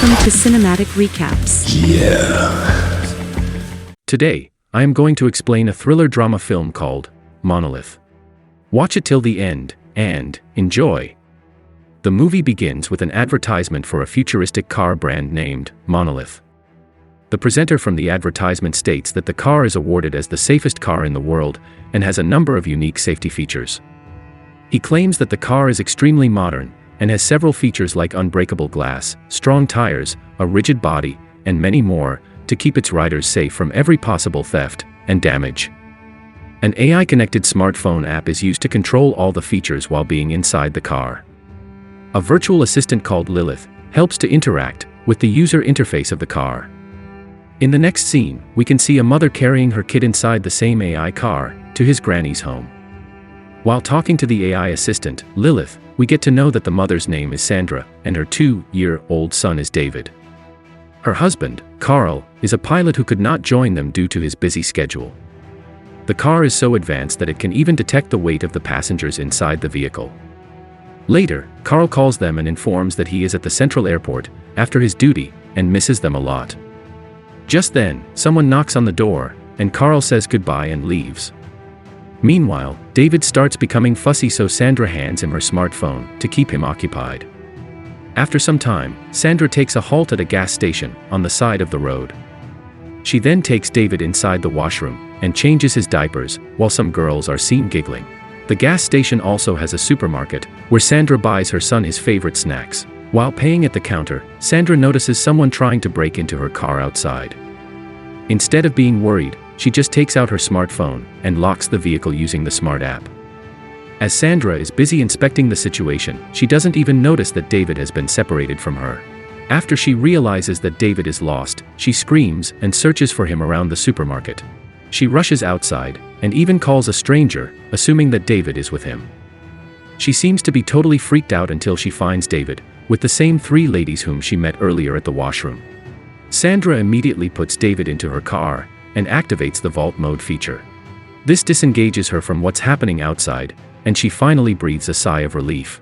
Welcome to Cinematic Recaps. Today, I am going to explain a thriller drama film called Monolith. Watch it till the end, and enjoy. The movie begins with an advertisement for a futuristic car brand named Monolith. The presenter from the advertisement states that the car is awarded as the safest car in the world and has a number of unique safety features. He claims that the car is extremely modern and has several features like unbreakable glass, strong tires, a rigid body, and many more to keep its riders safe from every possible theft and damage. An AI-connected smartphone app is used to control all the features while being inside the car. A virtual assistant called Lilith helps to interact with the user interface of the car. In the next scene, we can see a mother carrying her kid inside the same AI car to his granny's home. While talking to the AI assistant, Lilith, we get to know that the mother's name is Sandra and her 2-year-old son is David. Her husband, Carl, is a pilot who could not join them due to his busy schedule. The car is so advanced that it can even detect the weight of the passengers inside the vehicle. Later, Carl calls them and informs that he is at the central airport after his duty and misses them a lot. Just then, someone knocks on the door, and Carl says goodbye and leaves. Meanwhile, David starts becoming fussy, so Sandra hands him her smartphone to keep him occupied. After some time, Sandra takes a halt at a gas station on the side of the road. She then takes David inside the washroom and changes his diapers while some girls are seen giggling. The gas station also has a supermarket where Sandra buys her son his favorite snacks. While paying at the counter, Sandra notices someone trying to break into her car outside. Instead of being worried, she just takes out her smartphone and locks the vehicle using the smart app. As Sandra is busy inspecting the situation, she doesn't even notice that David has been separated from her. After she realizes that David is lost, she screams and searches for him around the supermarket. She rushes outside and even calls a stranger, assuming that David is with him. She seems to be totally freaked out until she finds David with the same 3 ladies whom she met earlier at the washroom. Sandra immediately puts David into her car and activates the vault mode feature. This disengages her from what's happening outside, and she finally breathes a sigh of relief.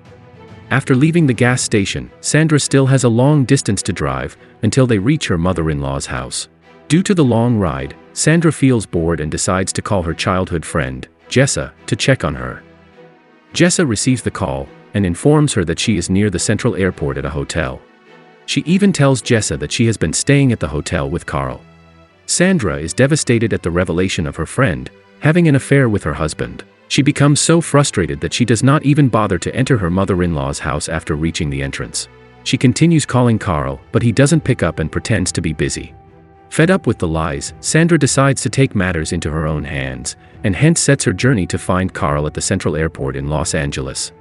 After leaving the gas station, Sandra still has a long distance to drive until they reach her mother-in-law's house. Due to the long ride, Sandra feels bored and decides to call her childhood friend, Jessa, to check on her. Jessa receives the call and informs her that she is near the central airport at a hotel. She even tells Jessa that she has been staying at the hotel with Carl. Sandra is devastated at the revelation of her friend having an affair with her husband. She becomes so frustrated that she does not even bother to enter her mother-in-law's house after reaching the entrance. She continues calling Carl, but he doesn't pick up and pretends to be busy. Fed up with the lies, Sandra decides to take matters into her own hands, and hence sets her journey to find Carl at the Central Airport in Los Angeles.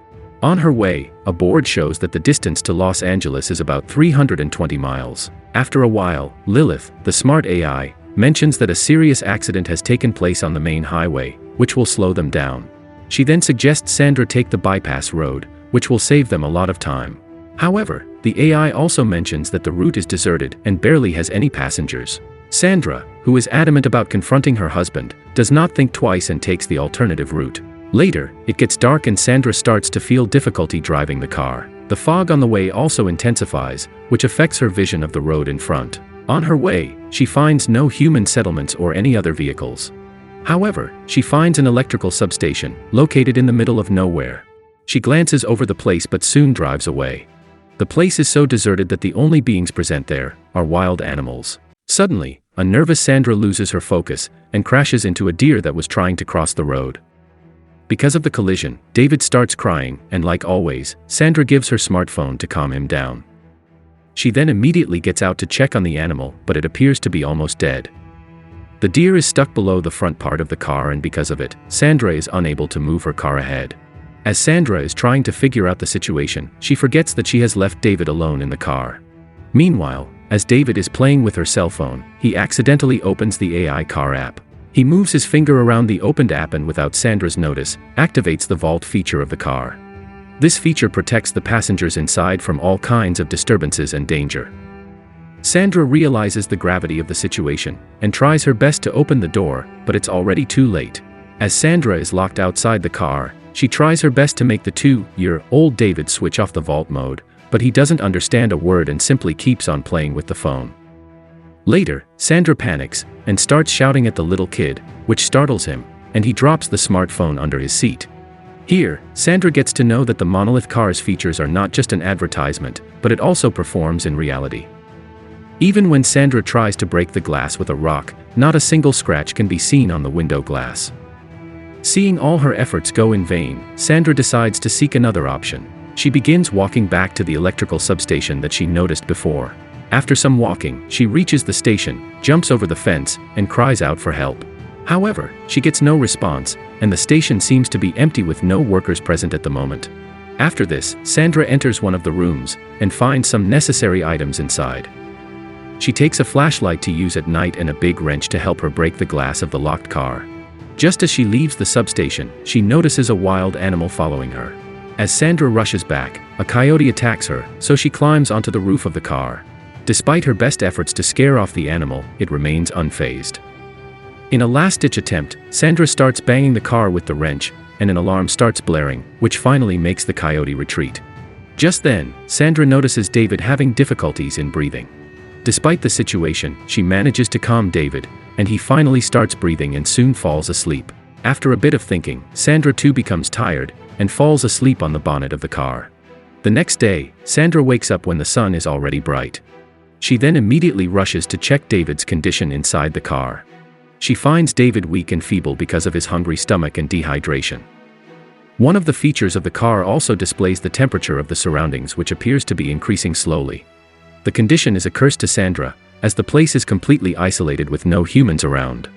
On her way, a board shows that the distance to Los Angeles is about 320 miles. After a while, Lilith, the smart AI, mentions that a serious accident has taken place on the main highway, which will slow them down. She then suggests Sandra take the bypass road, which will save them a lot of time. However, the AI also mentions that the route is deserted and barely has any passengers. Sandra, who is adamant about confronting her husband, does not think twice and takes the alternative route. Later, it gets dark and Sandra starts to feel difficulty driving the car. The fog on the way also intensifies, which affects her vision of the road in front. On her way, she finds no human settlements or any other vehicles. However, she finds an electrical substation, located in the middle of nowhere. She glances over the place but soon drives away. The place is so deserted that the only beings present there are wild animals. Suddenly, a nervous Sandra loses her focus and crashes into a deer that was trying to cross the road. Because of the collision, David starts crying, and like always, Sandra gives her smartphone to calm him down. She then immediately gets out to check on the animal, but it appears to be almost dead. The deer is stuck below the front part of the car, and because of it, Sandra is unable to move her car ahead. As Sandra is trying to figure out the situation, she forgets that she has left David alone in the car. Meanwhile, as David is playing with her cell phone, he accidentally opens the AI car app. He moves his finger around the opened app and without Sandra's notice, activates the vault feature of the car. This feature protects the passengers inside from all kinds of disturbances and danger. Sandra realizes the gravity of the situation and tries her best to open the door, but it's already too late. As Sandra is locked outside the car, she tries her best to make the 2-year-old David switch off the vault mode, but he doesn't understand a word and simply keeps on playing with the phone. Later, Sandra panics and starts shouting at the little kid, which startles him, and he drops the smartphone under his seat. Here, Sandra gets to know that the Monolith car's features are not just an advertisement, but it also performs in reality. Even when Sandra tries to break the glass with a rock, not a single scratch can be seen on the window glass. Seeing all her efforts go in vain, Sandra decides to seek another option. She begins walking back to the electrical substation that she noticed before. After some walking, she reaches the station, jumps over the fence, and cries out for help. However, she gets no response, and the station seems to be empty with no workers present at the moment. After this, Sandra enters one of the rooms and finds some necessary items inside. She takes a flashlight to use at night and a big wrench to help her break the glass of the locked car. Just as she leaves the substation, she notices a wild animal following her. As Sandra rushes back, a coyote attacks her, so she climbs onto the roof of the car. Despite her best efforts to scare off the animal, it remains unfazed. In a last-ditch attempt, Sandra starts banging the car with the wrench, and an alarm starts blaring, which finally makes the coyote retreat. Just then, Sandra notices David having difficulties in breathing. Despite the situation, she manages to calm David, and he finally starts breathing and soon falls asleep. After a bit of thinking, Sandra too becomes tired, and falls asleep on the bonnet of the car. The next day, Sandra wakes up when the sun is already bright. She then immediately rushes to check David's condition inside the car. She finds David weak and feeble because of his hungry stomach and dehydration. One of the features of the car also displays the temperature of the surroundings, which appears to be increasing slowly. The condition is a curse to Sandra, as the place is completely isolated with no humans around.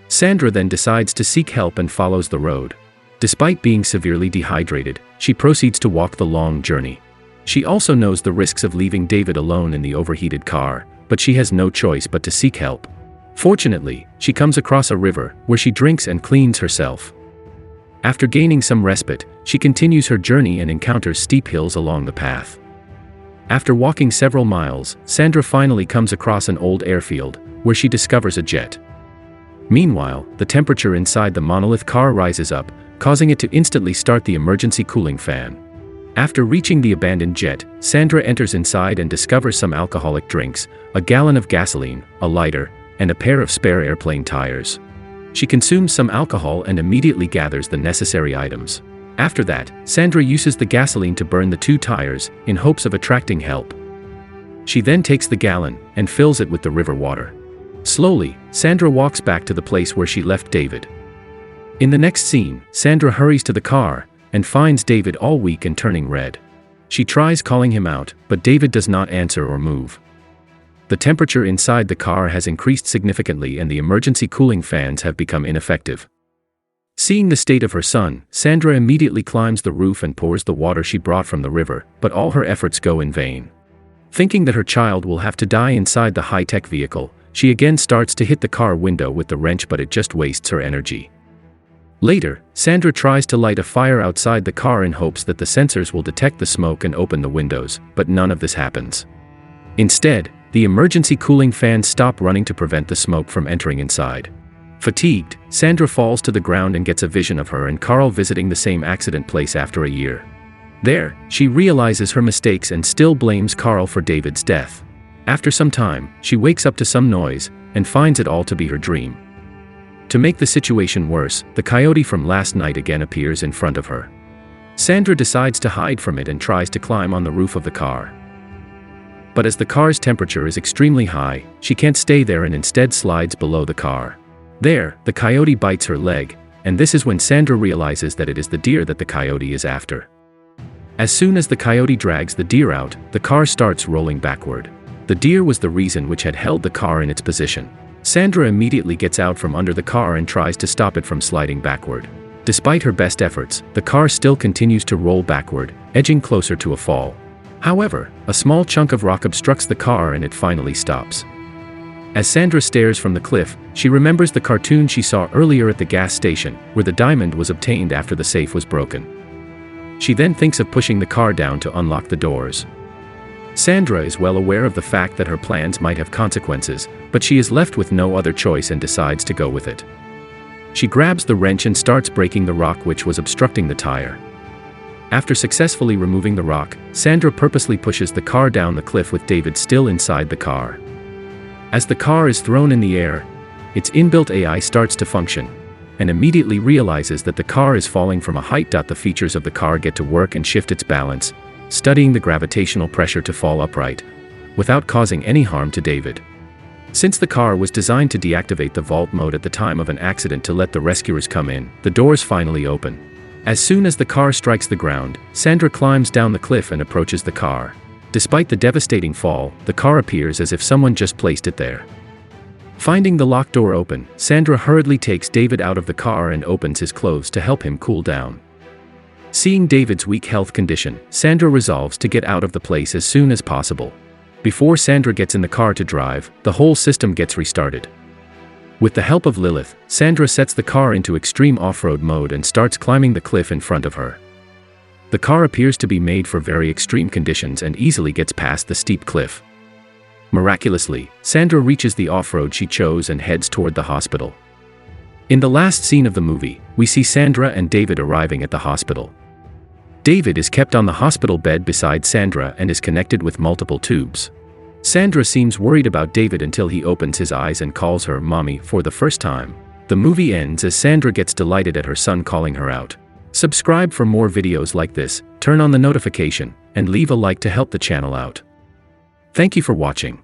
Sandra then decides to seek help and follows the road. Despite being severely dehydrated, she proceeds to walk the long journey. She also knows the risks of leaving David alone in the overheated car, but she has no choice but to seek help. Fortunately, she comes across a river, where she drinks and cleans herself. After gaining some respite, she continues her journey and encounters steep hills along the path. After walking several miles, Sandra finally comes across an old airfield, where she discovers a jet. Meanwhile, the temperature inside the Monolith car rises up, causing it to instantly start the emergency cooling fan. After reaching the abandoned jet, Sandra enters inside and discovers some alcoholic drinks, a gallon of gasoline, a lighter, and a pair of spare airplane tires. She consumes some alcohol and immediately gathers the necessary items. After that, Sandra uses the gasoline to burn the 2 tires, in hopes of attracting help. She then takes the gallon and fills it with the river water. Slowly, Sandra walks back to the place where she left David. In the next scene, Sandra hurries to the car and finds David all weak and turning red. She tries calling him out, but David does not answer or move. The temperature inside the car has increased significantly and the emergency cooling fans have become ineffective. Seeing the state of her son, Sandra immediately climbs the roof and pours the water she brought from the river, but all her efforts go in vain. Thinking that her child will have to die inside the high-tech vehicle, she again starts to hit the car window with the wrench, but it just wastes her energy. Later, Sandra tries to light a fire outside the car in hopes that the sensors will detect the smoke and open the windows, but none of this happens. Instead, the emergency cooling fans stop running to prevent the smoke from entering inside. Fatigued, Sandra falls to the ground and gets a vision of her and Carl visiting the same accident place after a year. There, she realizes her mistakes and still blames Carl for David's death. After some time, she wakes up to some noise and finds it all to be her dream. To make the situation worse, the coyote from last night again appears in front of her. Sandra decides to hide from it and tries to climb on the roof of the car. But as the car's temperature is extremely high, she can't stay there and instead slides below the car. There, the coyote bites her leg, and this is when Sandra realizes that it is the deer that the coyote is after. As soon as the coyote drags the deer out, the car starts rolling backward. The deer was the reason which had held the car in its position. Sandra immediately gets out from under the car and tries to stop it from sliding backward. Despite her best efforts, the car still continues to roll backward, edging closer to a fall. However, a small chunk of rock obstructs the car and it finally stops. As Sandra stares from the cliff, she remembers the cartoon she saw earlier at the gas station, where the diamond was obtained after the safe was broken. She then thinks of pushing the car down to unlock the doors. Sandra is well aware of the fact that her plans might have consequences, but she is left with no other choice and decides to go with it. She grabs the wrench and starts breaking the rock which was obstructing the tire. After successfully removing the rock, Sandra purposely pushes the car down the cliff with David still inside the car. As the car is thrown in the air, its inbuilt AI starts to function, and immediately realizes that the car is falling from a height. The features of the car get to work and shift its balance, studying the gravitational pressure to fall upright, without causing any harm to David. Since the car was designed to deactivate the vault mode at the time of an accident to let the rescuers come in, the doors finally open. As soon as the car strikes the ground, Sandra climbs down the cliff and approaches the car. Despite the devastating fall, the car appears as if someone just placed it there. Finding the locked door open, Sandra hurriedly takes David out of the car and opens his clothes to help him cool down. Seeing David's weak health condition, Sandra resolves to get out of the place as soon as possible. Before Sandra gets in the car to drive, the whole system gets restarted. With the help of Lilith, Sandra sets the car into extreme off-road mode and starts climbing the cliff in front of her. The car appears to be made for very extreme conditions and easily gets past the steep cliff. Miraculously, Sandra reaches the off-road she chose and heads toward the hospital. In the last scene of the movie, we see Sandra and David arriving at the hospital. David is kept on the hospital bed beside Sandra and is connected with multiple tubes. Sandra seems worried about David until he opens his eyes and calls her mommy for the first time. The movie ends as Sandra gets delighted at her son calling her out. Subscribe for more videos like this, turn on the notification, and leave a like to help the channel out. Thank you for watching.